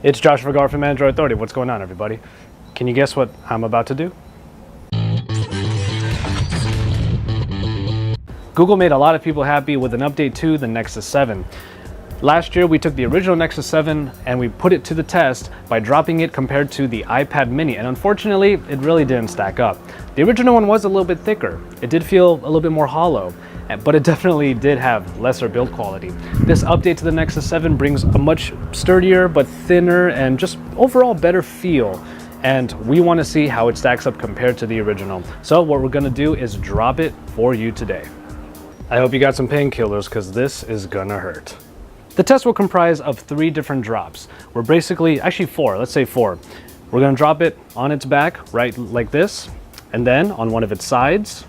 It's Josh Vergara from Android Authority. What's going on, everybody? Can you guess what I'm about to do? Google made a lot of people happy with an update to the Nexus 7. Last year, we took the original Nexus 7 and we put it to the test by dropping it compared to the iPad mini, and unfortunately, it really didn't stack up. The original one was a little bit thicker. It did feel a little bit more hollow, but it definitely did have lesser build quality. This update to the Nexus 7 brings a much sturdier but thinner and just overall better feel, and we want to see how it stacks up compared to the original. So what we're going to do is drop it for you today. I hope you got some painkillers, because this is gonna hurt. The test will comprise of 3 different drops. We're basically, actually 4, let's say 4. We're gonna drop it on its back, right like this, and then on one of its sides,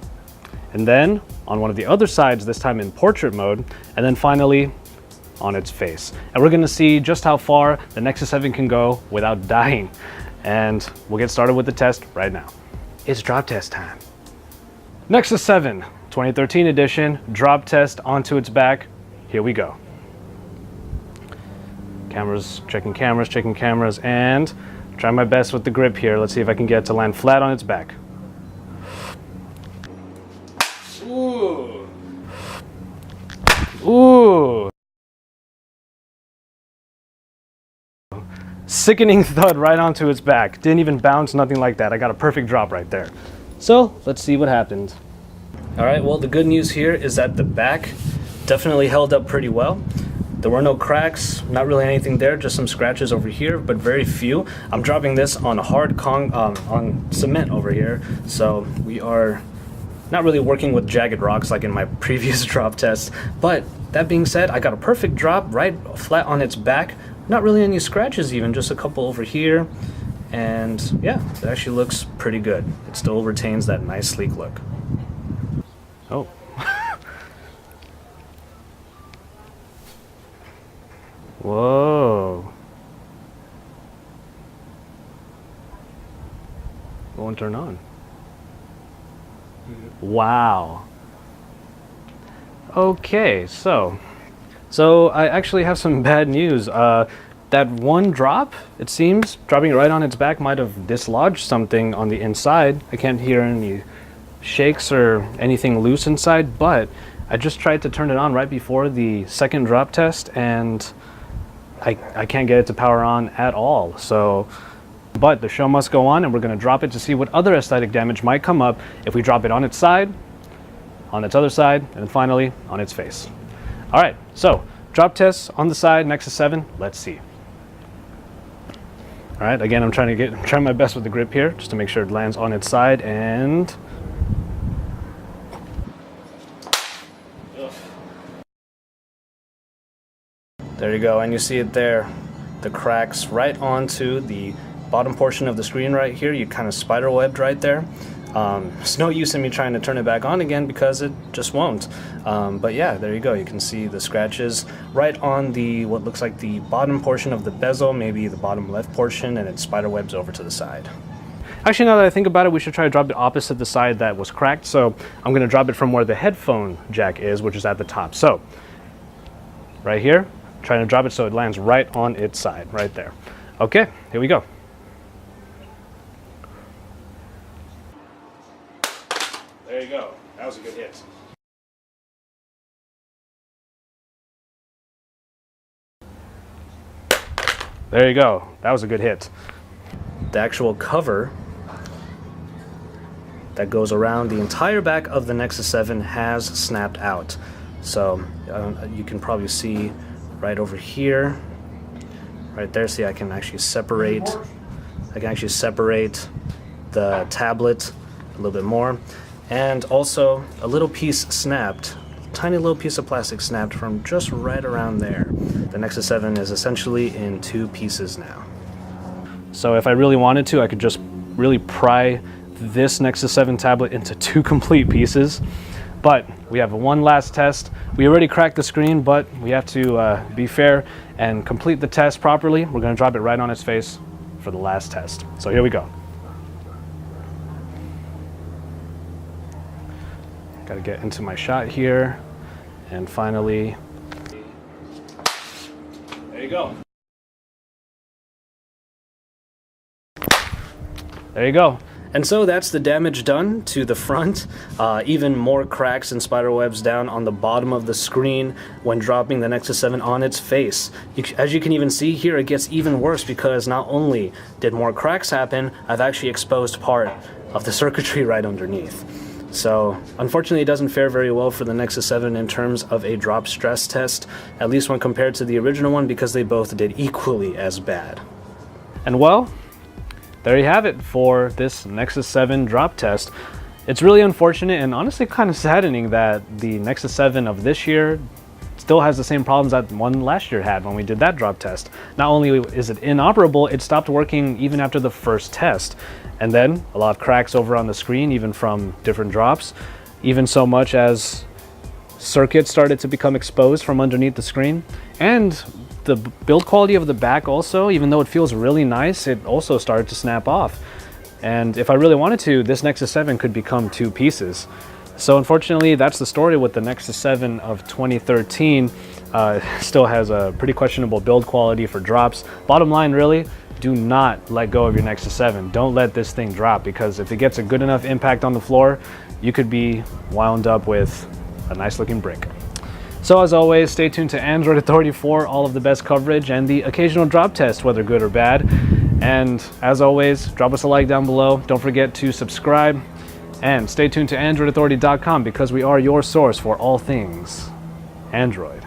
and then on one of the other sides, this time in portrait mode, and then finally on its face. And we're gonna see just how far the Nexus 7 can go without dying. And we'll get started with the test right now. It's drop test time. Nexus 7, 2013 edition, drop test onto its back. Here we go. Checking cameras, and try my best with the grip here. Let's see if I can get it to land flat on its back. Ooh. Ooh. Sickening thud right onto its back. Didn't even bounce, nothing like that. I got a perfect drop right there. So let's see what happened. All right, well, the good news here is that the back definitely held up pretty well. There were no cracks, not really anything there, just some scratches over here, but very few. I'm dropping this on on cement over here, so we are not really working with jagged rocks like in my previous drop test. But that being said, I got a perfect drop right flat on its back. Not really any scratches even, just a couple over here. And yeah, it actually looks pretty good. It still retains that nice sleek look. Oh. Whoa. It won't turn on. Wow. Okay, so I actually have some bad news. That one drop, it seems, dropping it right on its back might have dislodged something on the inside. I can't hear any shakes or anything loose inside, but I just tried to turn it on right before the second drop test, and I can't get it to power on at all. So, but the show must go on, and we're going to drop it to see what other aesthetic damage might come up if we drop it on its side, on its other side, and then finally on its face. All right, so drop tests on the side, Nexus 7, let's see. All right, again, I'm trying my best with the grip here just to make sure it lands on its side, and there you go, and you see it there, the cracks right onto the bottom portion of the screen right here. You kind of spider webbed right there. There's no use in me trying to turn it back on again because it just won't. But yeah, there you go. You can see the scratches right on the what looks like the bottom portion of the bezel, maybe the bottom left portion, and it spider webs over to the side. Actually, now that I think about it, we should try to drop it opposite the side that was cracked. So I'm going to drop it from where the headphone jack is, which is at the top. So right here, trying to drop it so it lands right on its side, right there. Okay, here we go. There you go. That was a good hit. There you go. That was a good hit. The actual cover that goes around the entire back of the Nexus 7 has snapped out. So you can probably see right over here, right there. See, I can actually separate the tablet a little bit more. And also a little piece snapped, tiny little piece of plastic snapped from just right around there. The Nexus 7 is essentially in 2 pieces now. So if I really wanted to, I could just really pry this Nexus 7 tablet into 2 complete pieces. But we have one last test. We already cracked the screen, but we have to be fair and complete the test properly. We're gonna drop it right on its face for the last test. So here we go. Got to get into my shot here, and finally, there you go. there you go. And so that's the damage done to the front. Even more cracks and spiderwebs down on the bottom of the screen when dropping the Nexus 7 on its face. As you can even see here, it gets even worse because not only did more cracks happen, I've actually exposed part of the circuitry right underneath. So unfortunately it doesn't fare very well for the Nexus 7 in terms of a drop stress test, at least when compared to the original one, because they both did equally as bad. And well, there you have it for this Nexus 7 drop test. It's really unfortunate and honestly kind of saddening that the Nexus 7 of this year still has the same problems that one last year had when we did that drop test. Not only is it inoperable, it stopped working even after the first test. And then a lot of cracks over on the screen, even from different drops, even so much as circuits started to become exposed from underneath the screen. And the build quality of the back also, even though it feels really nice, it also started to snap off. And if I really wanted to, this Nexus 7 could become two pieces. So unfortunately, that's the story with the Nexus 7 of 2013. Still has a pretty questionable build quality for drops. Bottom line, really, do not let go of your Nexus 7. Don't let this thing drop, because if it gets a good enough impact on the floor, you could be wound up with a nice looking brick. So as always, stay tuned to Android Authority for all of the best coverage and the occasional drop test, whether good or bad. And as always, drop us a like down below. Don't forget to subscribe and stay tuned to AndroidAuthority.com, because we are your source for all things Android.